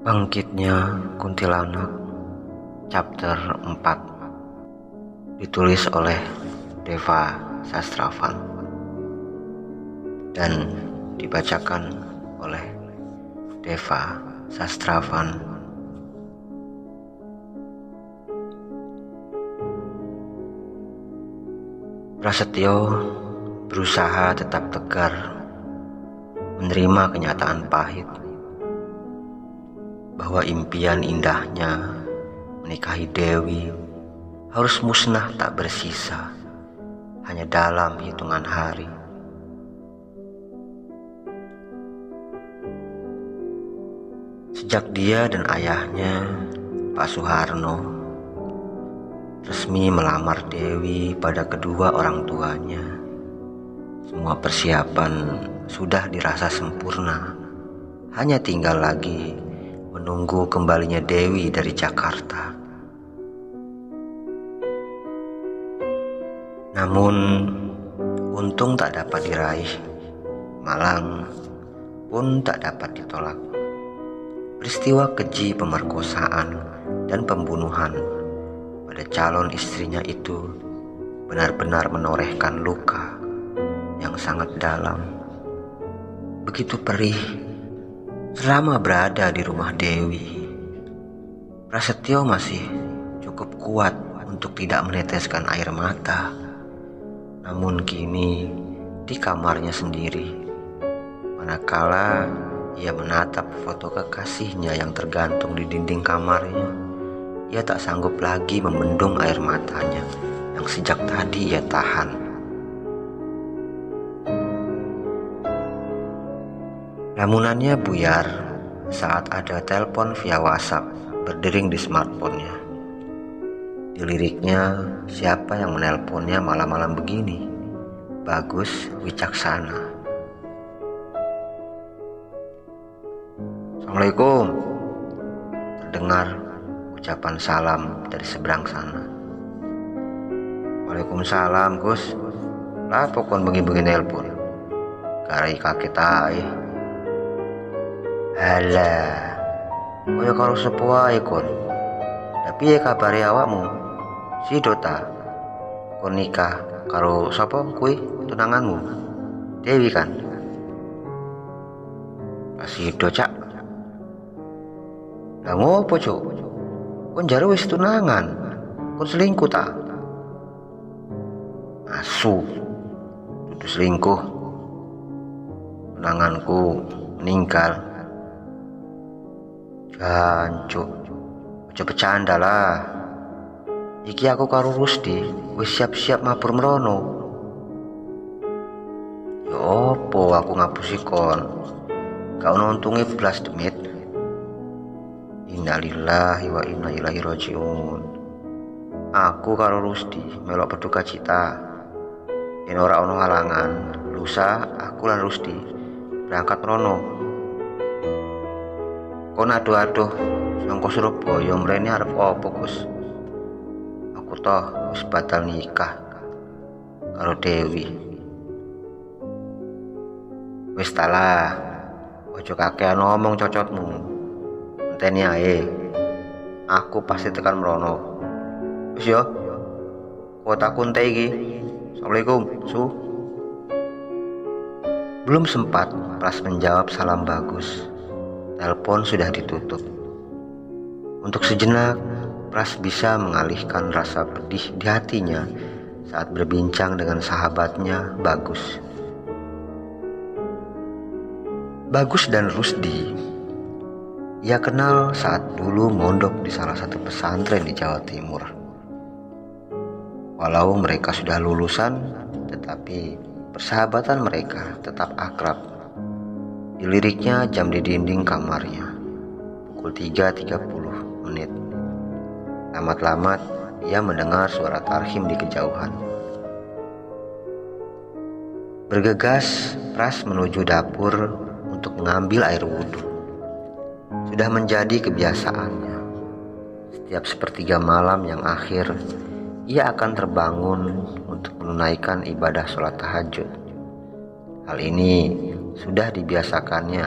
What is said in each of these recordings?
Bangkitnya Kuntilanak Chapter 4 ditulis oleh Deva Sastravan dan dibacakan oleh Deva Sastravan. Prasetyo berusaha tetap tegar, menerima kenyataan pahit bahwa impian indahnya menikahi Dewi harus musnah tak bersisa hanya dalam hitungan hari. Sejak dia dan ayahnya, Pak Soeharno, resmi melamar Dewi pada kedua orang tuanya, semua persiapan sudah dirasa sempurna. Hanya tinggal lagi menunggu kembalinya Dewi dari Jakarta. Namun untung tak dapat diraih, malang pun tak dapat ditolak. Peristiwa keji pemerkosaan dan pembunuhan pada calon istrinya itu benar-benar menorehkan luka yang sangat dalam. Begitu perih selama berada di rumah Dewi. Prasetyo masih cukup kuat untuk tidak meneteskan air mata. Namun kini di kamarnya sendiri, manakala ia menatap foto kekasihnya yang tergantung di dinding kamarnya, ia tak sanggup lagi membendung air matanya yang sejak tadi ia tahan. Lamunannya buyar saat ada telepon via WhatsApp berdering di smartphone-nya. Diliriknya, siapa yang menelponnya malam-malam begini? Bagus Wicaksana. Assalamualaikum. Terdengar ucapan salam dari seberang sana. Waalaikumsalam, Gus. Lah pokon bengi-bengi nelpon. Karai kaget ae. Halah, koyo karo sepo ae kon. Tapi ya kabare awakmu? Si Dota, kon nikah karo sapa kuwi tunanganmu? Dewi kan? Si Do, Cak. Lah ngopo, Cuk? Kon jare wis tunangan. Kon selingkuh ta? Asu. Dudu selingkuh. Tunanganku meninggal. Jancuk, aja bercanda lah. Iki aku karo Rusdi wis siap-siap mabur mrono. Ya opo aku ngapusi kon? Gak ono untunge blas demit. Innalillahi wa inna ilaihi rajiun. Aku karo Rusdi melok berduka cita. Yen ora ono halangan, lusa aku lan Rusdi berangkat mrono. Kon aduh-aduh sangko Surabaya mrene arep opo, Gus? Aku toh wis batal nikah karo Dewi. Wis talah, ojo kakean ngomong cocotmu. Enteni ae. Aku pasti tekan mrono. Wis yo. Kotaku ente iki. Assalamualaikum, Su. Belum sempat Pras menjawab salam bagus, telepon sudah ditutup. Untuk sejenak Pras bisa mengalihkan rasa pedih di hatinya saat berbincang dengan sahabatnya Bagus. Bagus dan Rusdi ia kenal saat dulu mondok di salah satu pesantren di Jawa Timur. Walau mereka sudah lulusan, tetapi persahabatan mereka tetap akrab. Diliriknya jam di dinding kamarnya, pukul 3.30. Lamat-lamat ia mendengar suara tarhim di kejauhan. Bergegas, Pras menuju dapur untuk mengambil air wudhu. Sudah menjadi kebiasaannya. Setiap sepertiga malam yang akhir, ia akan terbangun untuk menunaikan ibadah sholat tahajud. Hal ini sudah dibiasakannya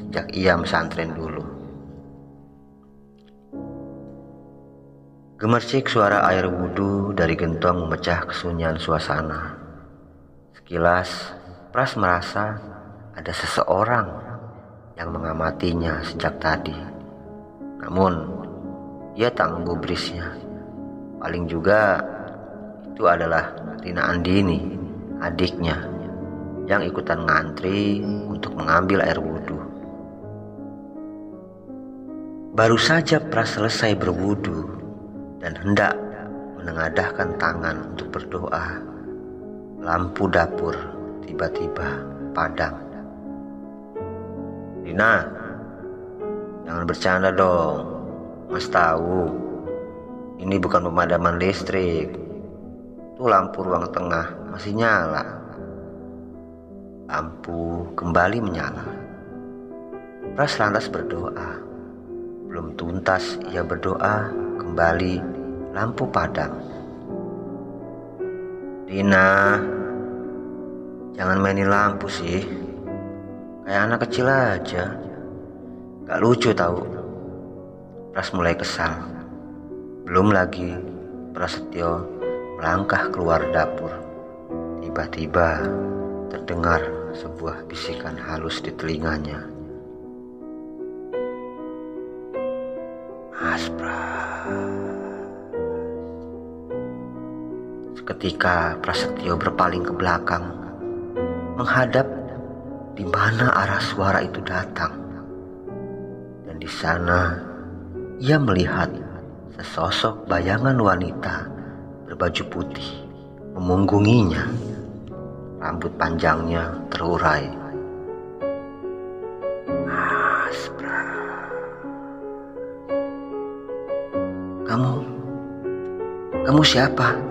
sejak ia pesantren dulu. Gemercik suara air wudhu dari gentong memecah kesunyian suasana. Sekilas, Pras merasa ada seseorang yang mengamatinya sejak tadi. Namun, ia tak menggubrisnya. Paling juga, itu adalah Rina Andini, adiknya, yang ikutan ngantri untuk mengambil air wudhu. Baru saja Pras selesai berwudhu dan hendak menengadahkan tangan untuk berdoa, lampu dapur tiba-tiba padam. "Rina, jangan bercanda dong. Mas tahu ini bukan pemadaman listrik. Tuh lampu ruang tengah masih nyala." Lampu kembali menyala. Pras lantas berdoa. Belum tuntas ia berdoa, kembali lampu padam. "Rina, jangan mainin lampu sih. Kayak anak kecil aja. Gak lucu tahu." Pras mulai kesal. Belum lagi Prasetyo melangkah keluar dapur. Tiba-tiba terdengar sebuah bisikan halus di telinganya. "Mas Pras." Seketika Prasetyo berpaling ke belakang, menghadap di mana arah suara itu datang. Dan di sana ia melihat sesosok bayangan wanita berbaju putih memunggunginya. Rambut panjangnya terurai. "Mas Pras, kamu siapa?"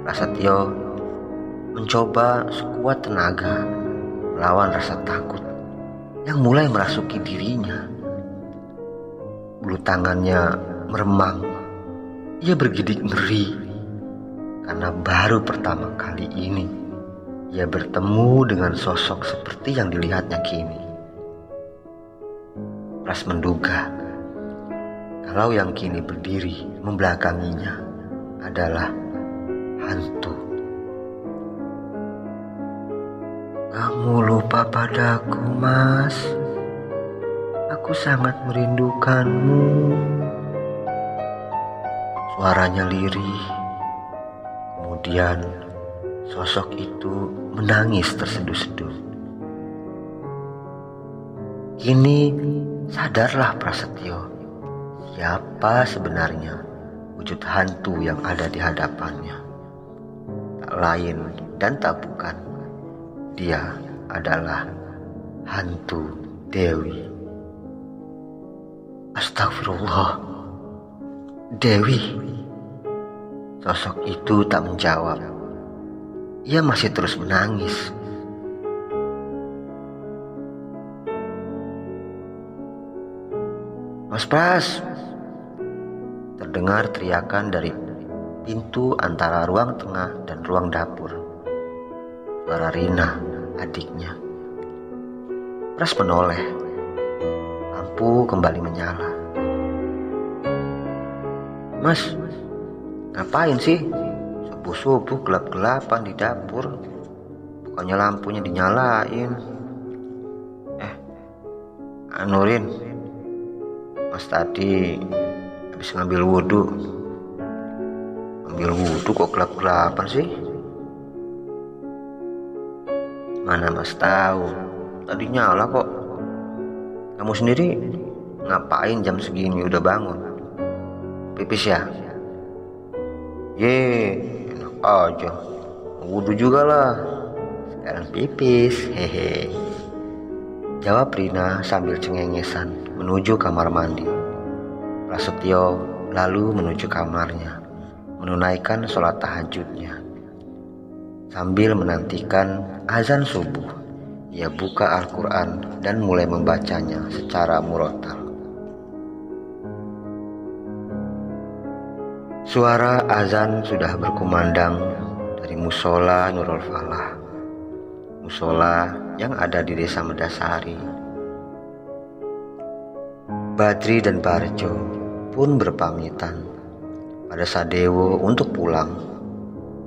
Prasetyo mencoba sekuat tenaga melawan rasa takut yang mulai merasuki dirinya. Bulu tangannya meremang. Ia bergidik ngeri karena baru pertama kali ini ia bertemu dengan sosok seperti yang dilihatnya kini. Pras menduga kalau yang kini berdiri membelakanginya adalah hantu. "Kamu lupa padaku, Mas. Aku sangat merindukanmu." Suaranya lirih. Kemudian sosok itu menangis terseduh-seduh. Kini sadarlah Prasetyo siapa sebenarnya wujud hantu yang ada di hadapannya. Tak lain dan tak bukan, dia adalah hantu Dewi. Astagfirullah. "Dewi." Sosok itu tak menjawab. Ia masih terus menangis. "Mas Pras!" Terdengar teriakan dari pintu antara ruang tengah dan ruang dapur. Suara Rina, adiknya. Pras menoleh. Lampu kembali menyala. "Mas, ngapain sih? Subuh-subuh gelap-gelapan di dapur. Bukannya lampunya dinyalain." Rin, Mas tadi habis ngambil wudhu. Ngambil wudhu kok gelap-gelapan sih? Mana Mas tahu, tadi nyala kok. Kamu sendiri ngapain jam segini udah bangun? Pipis ya? Enak aja. Wudhu juga lah. Sekarang pipis, hehe. Jawab Rina sambil cengengesan menuju kamar mandi. Prasetyo lalu menuju kamarnya, menunaikan sholat tahajudnya. Sambil menantikan azan subuh, ia buka Al-Quran dan mulai membacanya secara murotal. Suara azan sudah berkumandang dari musola Nurul Falah, musola yang ada di desa Medasari. Badri dan Barjo pun berpamitan pada Sadewo untuk pulang,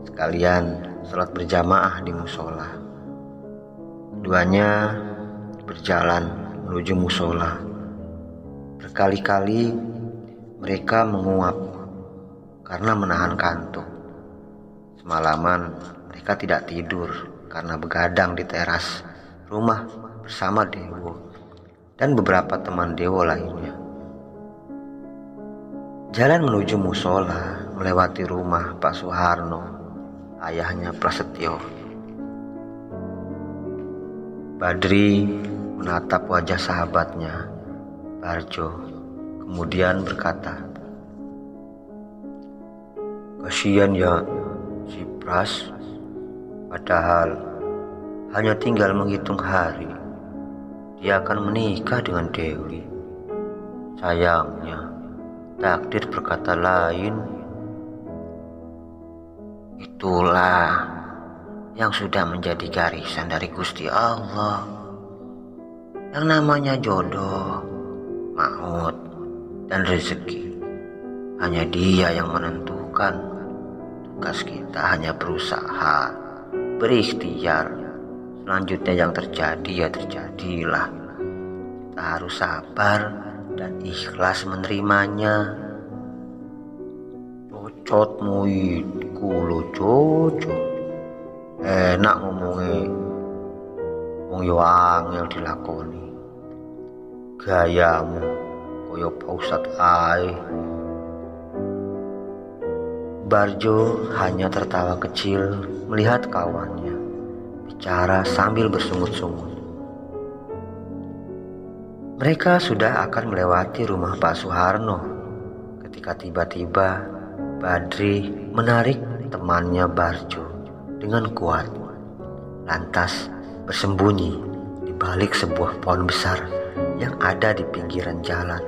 sekalian sholat berjamaah di musola. Keduanya berjalan menuju musola. Berkali-kali mereka menguap karena menahan kantuk. Semalaman mereka tidak tidur karena begadang di teras rumah bersama Dewo dan beberapa teman Dewo lainnya. Jalan menuju musola melewati rumah Pak Suharno, ayahnya Prasetyo. Badri menatap wajah sahabatnya, Barjo, kemudian berkata, "Kasihan ya si Pras, padahal hanya tinggal menghitung hari dia akan menikah dengan Dewi. Sayangnya takdir berkata lain." "Itulah yang sudah menjadi garisan dari Gusti Allah. Yang namanya jodoh, maut, dan rezeki hanya Dia yang menentukan. Tugas kita hanya berusaha, berikhtiar. Selanjutnya yang terjadi ya terjadilah. Kita harus sabar dan ikhlas menerimanya." "Cocotmu itu lo cocok. Enak ngomongnya, wong yo angel dilakoni. Gayamu koyo Pak Ustadz ae." Barjo hanya tertawa kecil melihat kawannya bicara sambil bersungut-sungut. Mereka sudah akan melewati rumah Pak Suharno ketika tiba-tiba Badri menarik temannya Barjo dengan kuat, lantas bersembunyi di balik sebuah pohon besar yang ada di pinggiran jalan.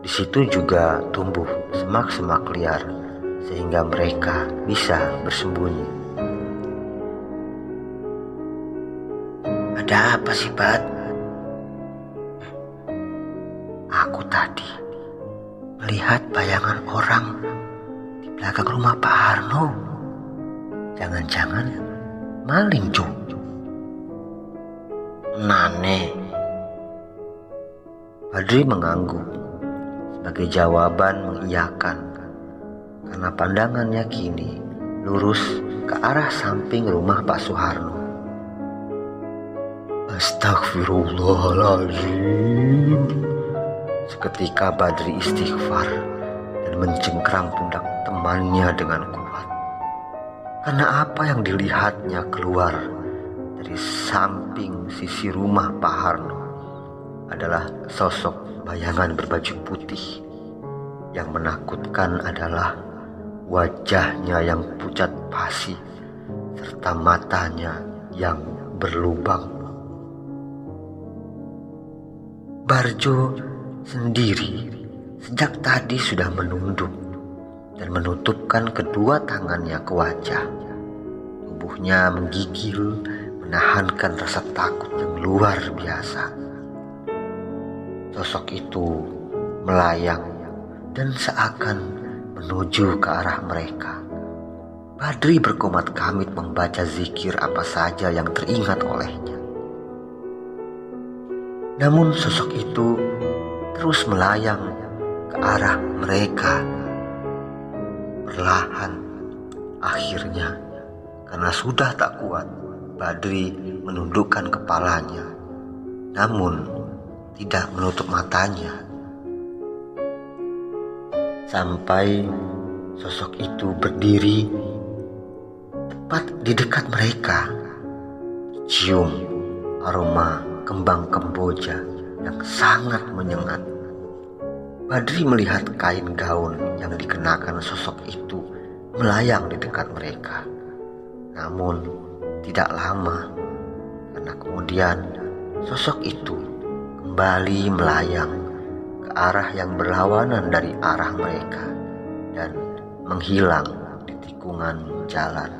Di situ juga tumbuh semak-semak liar sehingga mereka bisa bersembunyi. "Ada apa sih, Bat?" "Aku tadi melihat bayangan orang di belakang rumah Pak Harno. Jangan-jangan maling, Cuk." "Nane?" Badri mengangguk sebagai jawaban mengiyakan, karena pandangannya kini lurus ke arah samping rumah Pak Suharno. "Astagfirullahaladzim." Seketika Badri istighfar dan mencengkram pundak temannya dengan kuat. Karena apa yang dilihatnya keluar dari samping sisi rumah Pak Harno adalah sosok bayangan berbaju putih. Yang menakutkan adalah wajahnya yang pucat pasi serta matanya yang berlubang. Barjo sendiri sejak tadi sudah menunduk dan menutupkan kedua tangannya ke wajah. Tubuhnya menggigil, menahankan rasa takut yang luar biasa. Sosok itu melayang dan seakan menuju ke arah mereka. Badri berkomat kamit membaca zikir apa saja yang teringat olehnya. Namun sosok itu terus melayang ke arah mereka. Perlahan, akhirnya, karena sudah tak kuat, Badri menundukkan kepalanya, namun tidak menutup matanya. Sampai sosok itu berdiri tepat di dekat mereka. Cium aroma kembang kemboja yang sangat menyengat. Badri melihat kain gaun yang dikenakan sosok itu melayang di dekat mereka. Namun tidak lama, karena kemudian sosok itu kembali melayang ke arah yang berlawanan dari arah mereka dan menghilang di tikungan jalan.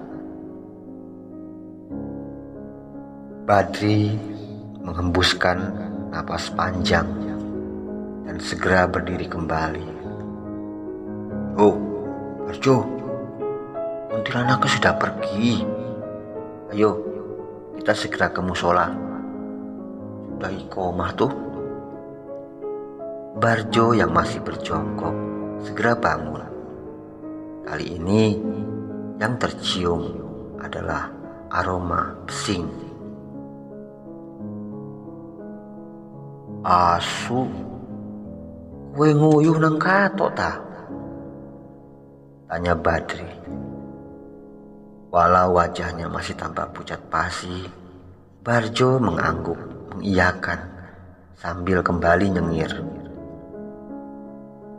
Badri menghembuskan napas panjang dan segera berdiri kembali. "Oh, Barjo, kuntilanaknya sudah pergi. Ayo, kita segera ke musola. Sudah iqomah tuh. Barjo yang masih berjongkok segera bangun. Kali ini yang tercium adalah aroma pesing. Asu, kue nguyuh nang katok ta? Tanya Badri. Walau wajahnya masih tampak pucat pasi, Barjo mengangguk mengiyakan sambil kembali nyengir.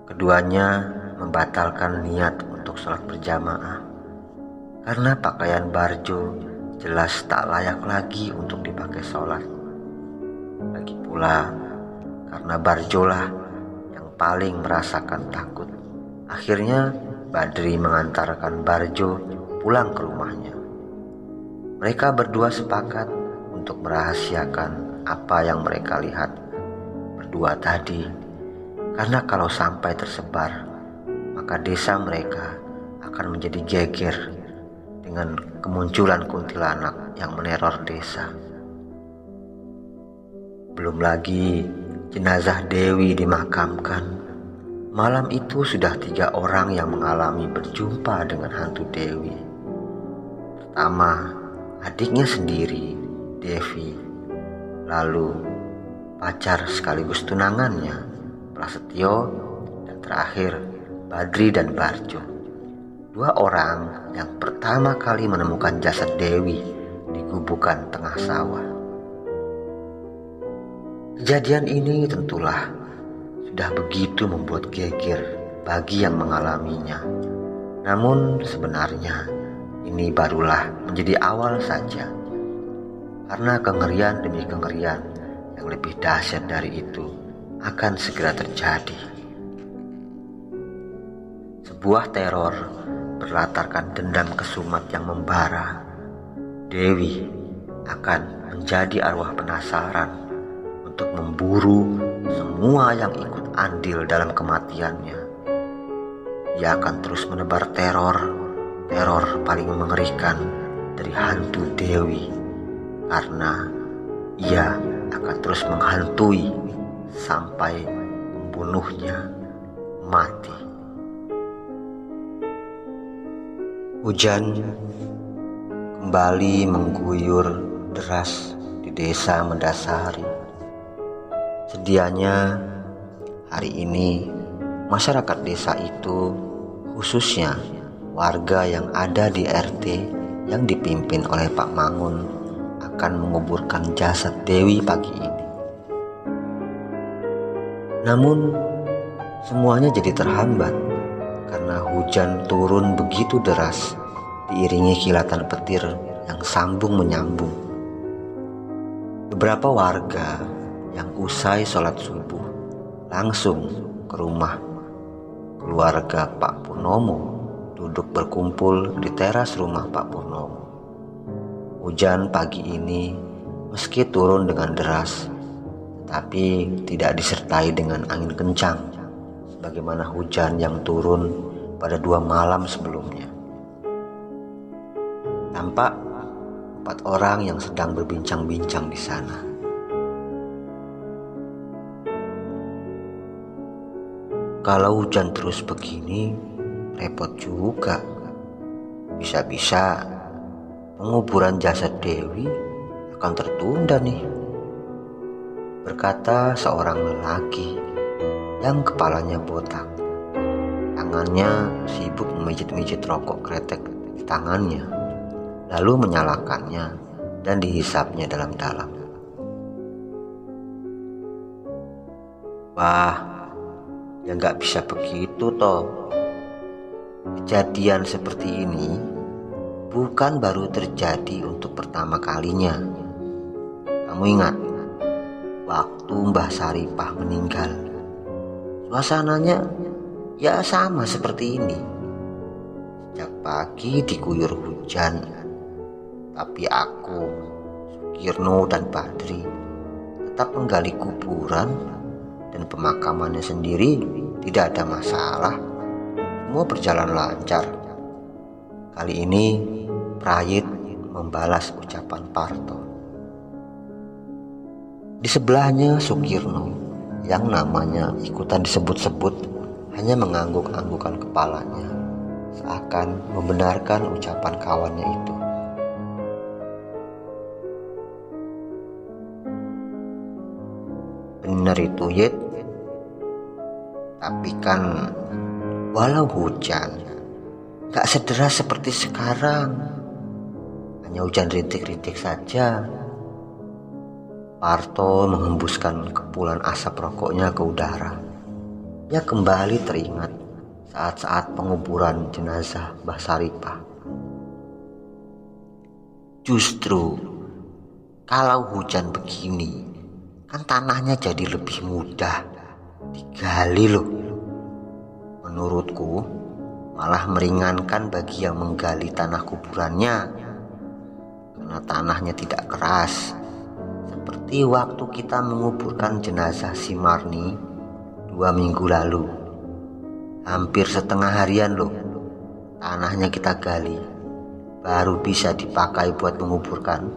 Keduanya membatalkan niat untuk sholat berjamaah karena pakaian Barjo jelas tak layak lagi untuk dipakai sholat. Lagi pula karena Barjo lah yang paling merasakan takut. Akhirnya Badri mengantarkan Barjo pulang ke rumahnya. Mereka berdua sepakat untuk merahasiakan apa yang mereka lihat berdua tadi, karena kalau sampai tersebar, maka desa mereka akan menjadi geger dengan kemunculan kuntilanak yang meneror desa. Belum lagi jenazah Dewi dimakamkan. Malam itu sudah 3 orang yang mengalami berjumpa dengan hantu Dewi. Pertama, adiknya sendiri, Devi. Lalu, pacar sekaligus tunangannya, Prasetyo. Dan terakhir, Badri dan Barjo. 2 orang yang pertama kali menemukan jasad Dewi di gubukan tengah sawah. Kejadian ini tentulah sudah begitu membuat geger bagi yang mengalaminya. Namun sebenarnya ini barulah menjadi awal saja, karena kengerian demi kengerian yang lebih dahsyat dari itu akan segera terjadi. Sebuah teror berlatarkan dendam kesumat yang membara. Dewi akan menjadi arwah penasaran untuk memburu semua yang ikut andil dalam kematiannya. Ia akan terus menebar teror paling mengerikan dari hantu Dewi, karena ia akan terus menghantui sampai pembunuhnya mati. Hujan kembali mengguyur deras di desa Mendasari. Sedianya hari ini masyarakat desa itu, khususnya warga yang ada di RT yang dipimpin oleh Pak Mangun, akan menguburkan jasad Dewi pagi ini. Namun semuanya jadi terhambat karena hujan turun begitu deras, diiringi kilatan petir yang sambung menyambung. Beberapa warga yang usai sholat subuh langsung ke rumah keluarga Pak Purnomo duduk berkumpul di teras rumah Pak Purnomo. Hujan pagi ini meski turun dengan deras, tapi tidak disertai dengan angin kencang sebagaimana hujan yang turun pada 2 malam sebelumnya. Tampak 4 orang yang sedang berbincang-bincang di sana. Kalau hujan terus begini, repot juga. Bisa-bisa penguburan jasad Dewi akan tertunda nih, berkata seorang lelaki yang kepalanya botak. Tangannya sibuk memijit-mijit rokok kretek di tangannya, lalu menyalakannya dan dihisapnya dalam-dalam. Wah, ya nggak bisa begitu toh. Kejadian seperti ini bukan baru terjadi untuk pertama kalinya. Kamu ingat waktu Mbah Saripah meninggal, suasananya ya sama seperti ini. Sejak pagi diguyur hujan, tapi aku, Sukirno dan Badri tetap menggali kuburan dan pemakamannya sendiri tidak ada masalah. semua berjalan lancar. Kali ini Prayit membalas ucapan Parto. Di sebelahnya Sukirno yang namanya ikutan disebut-sebut hanya mengangguk-anggukan kepalanya, seakan membenarkan ucapan kawannya itu. Bener itu, Yit. Tapi kan walau hujan gak sederas seperti sekarang, hanya hujan rintik-rintik saja. Parto menghembuskan kepulan asap rokoknya ke udara. Ia kembali teringat saat-saat penguburan jenazah Mbah Saripah. Justru kalau hujan begini kan tanahnya jadi lebih mudah digali loh. Menurutku malah meringankan bagi yang menggali tanah kuburannya, karena tanahnya tidak keras. Seperti waktu kita menguburkan jenazah si Marni 2 minggu lalu. Hampir setengah harian loh tanahnya kita gali, baru bisa dipakai buat menguburkan,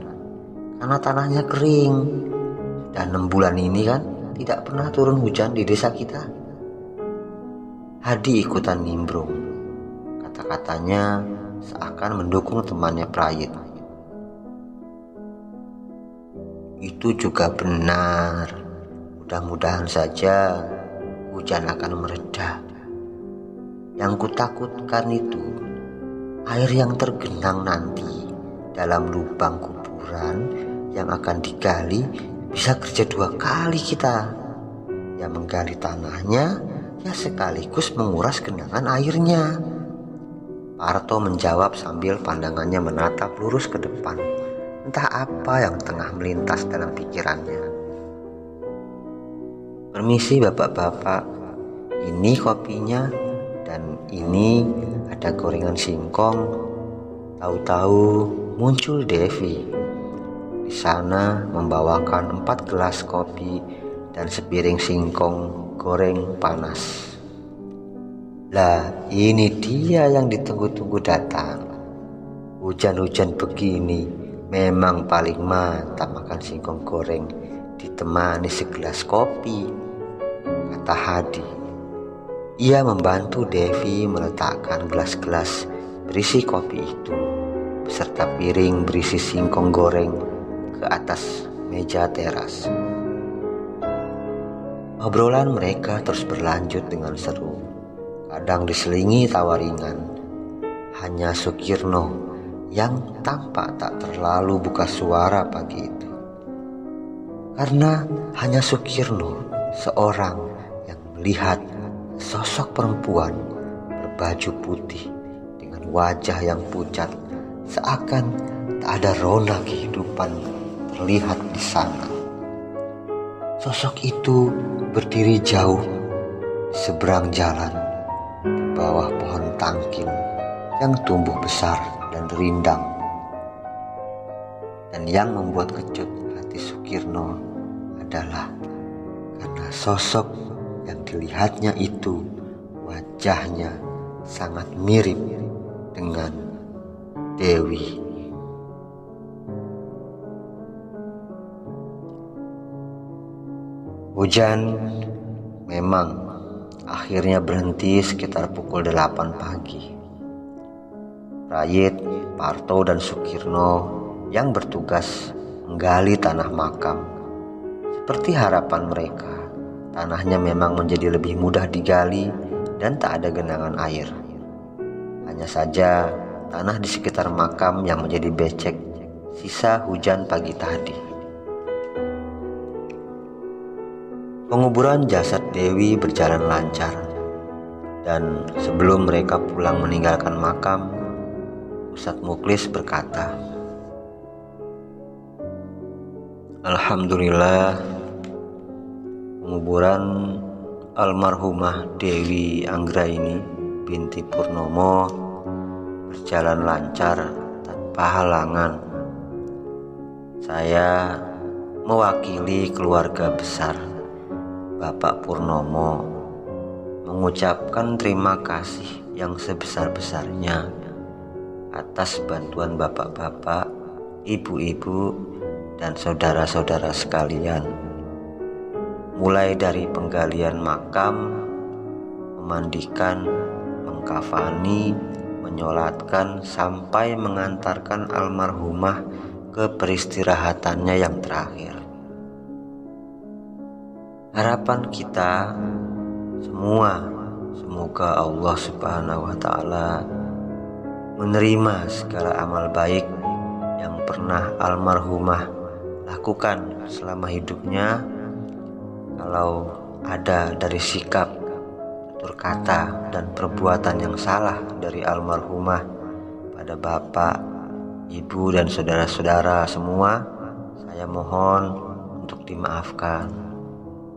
karena tanahnya kering. Dan 6 bulan ini kan tidak pernah turun hujan di desa kita. Hadi ikutan nimbrung. Kata-katanya seakan mendukung temannya Prayit. Itu juga benar. Mudah-mudahan saja hujan akan mereda. Yang kutakutkan itu air yang tergenang nanti dalam lubang kuburan yang akan digali bisa kerja 2 kali kita. Yang menggali tanahnya ya sekaligus menguras genangan airnya. Parto menjawab sambil pandangannya menatap lurus ke depan. Entah apa yang tengah melintas dalam pikirannya. Permisi bapak-bapak, ini kopinya, dan ini ada gorengan singkong. Tahu-tahu muncul Devi. Di sana membawakan 4 gelas kopi dan sepiring singkong goreng panas. Lah, ini dia yang ditunggu-tunggu datang. Hujan-hujan begini memang paling mantap makan singkong goreng ditemani segelas kopi, kata Hadi. Ia membantu Devi meletakkan gelas-gelas berisi kopi itu beserta piring berisi singkong goreng ke atas meja teras. Obrolan mereka terus berlanjut dengan seru, kadang diselingi tawa ringan. Hanya Sukirno yang tampak tak terlalu buka suara pagi itu. Karena hanya Sukirno seorang yang melihat sosok perempuan berbaju putih dengan wajah yang pucat, seakan tak ada rona kehidupan terlihat di sana. Sosok itu berdiri jauh di seberang jalan, di bawah pohon tangkin yang tumbuh besar dan rindang. Dan yang membuat kecut hati Sukirno adalah karena sosok yang dilihatnya itu wajahnya sangat mirip dengan Dewi. Hujan memang akhirnya berhenti sekitar pukul 8 pagi. Prayit, Parto, dan Sukirno yang bertugas menggali tanah makam. Seperti harapan mereka, tanahnya memang menjadi lebih mudah digali dan tak ada genangan air. Hanya saja tanah di sekitar makam yang menjadi becek sisa hujan pagi tadi. Penguburan jasad Dewi berjalan lancar, dan sebelum mereka pulang meninggalkan makam, Ustadz Muklis berkata, "Alhamdulillah, penguburan almarhumah Dewi Anggraini binti Purnomo berjalan lancar tanpa halangan. Saya mewakili keluarga besar Bapak Purnomo mengucapkan terima kasih yang sebesar-besarnya atas bantuan bapak-bapak, ibu-ibu, dan saudara-saudara sekalian. Mulai dari penggalian makam, memandikan, mengkafani, menyolatkan, sampai mengantarkan almarhumah ke peristirahatannya yang terakhir. Harapan kita semua, semoga Allah Subhanahu wa Ta'ala menerima segala amal baik yang pernah almarhumah lakukan selama hidupnya. Kalau ada dari sikap, tutur kata, dan perbuatan yang salah dari almarhumah pada bapak, ibu, dan saudara-saudara semua, saya mohon untuk dimaafkan.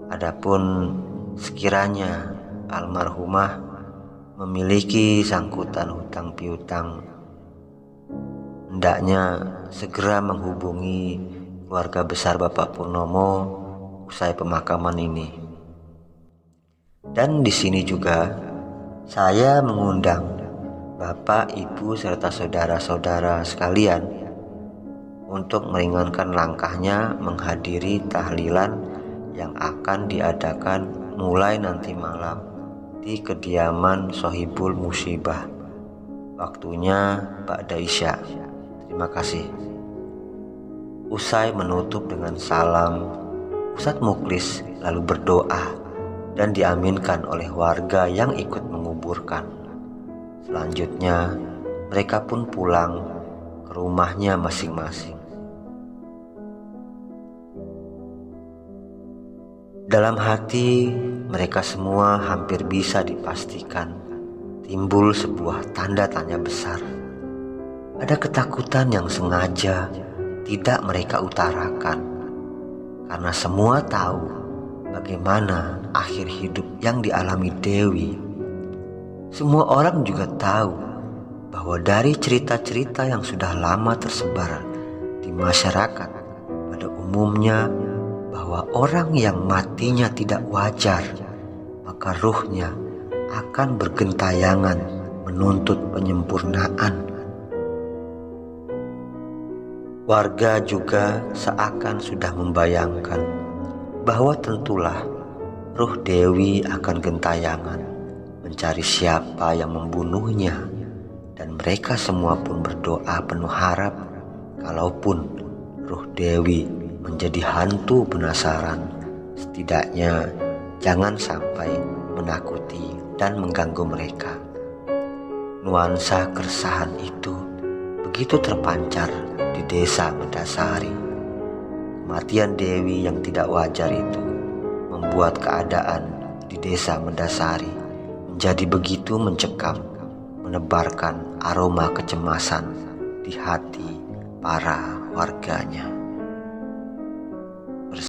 Adapun sekiranya almarhumah memiliki sangkutan hutang piutang, hendaknya segera menghubungi keluarga besar Bapak Purnomo usai pemakaman ini. Dan di sini juga saya mengundang Bapak, Ibu, serta saudara-saudara sekalian untuk meringankan langkahnya menghadiri tahlilan yang akan diadakan mulai nanti malam di kediaman Sohibul Musibah. Waktunya ba'da Isya. Terima kasih. Usai menutup dengan salam, Ustadz Muklis lalu berdoa dan diaminkan oleh warga yang ikut menguburkan. Selanjutnya mereka pun pulang ke rumahnya masing-masing. Dalam hati mereka semua hampir bisa dipastikan timbul sebuah tanda tanya besar. Ada ketakutan yang sengaja tidak mereka utarakan, karena semua tahu bagaimana akhir hidup yang dialami Dewi. Semua orang juga tahu bahwa dari cerita-cerita yang sudah lama tersebar di masyarakat pada umumnya, bahwa orang yang matinya tidak wajar, maka ruhnya akan bergentayangan menuntut penyempurnaan. Warga juga seakan sudah membayangkan bahwa tentulah ruh Dewi akan gentayangan mencari siapa yang membunuhnya, dan mereka semua pun berdoa penuh harap kalaupun ruh Dewi menjadi hantu penasaran, setidaknya jangan sampai menakuti dan mengganggu mereka. Nuansa keresahan itu begitu terpancar di desa Mendasari. Kematian Dewi yang tidak wajar itu membuat keadaan di desa Mendasari menjadi begitu mencekam, menebarkan aroma kecemasan di hati para warganya.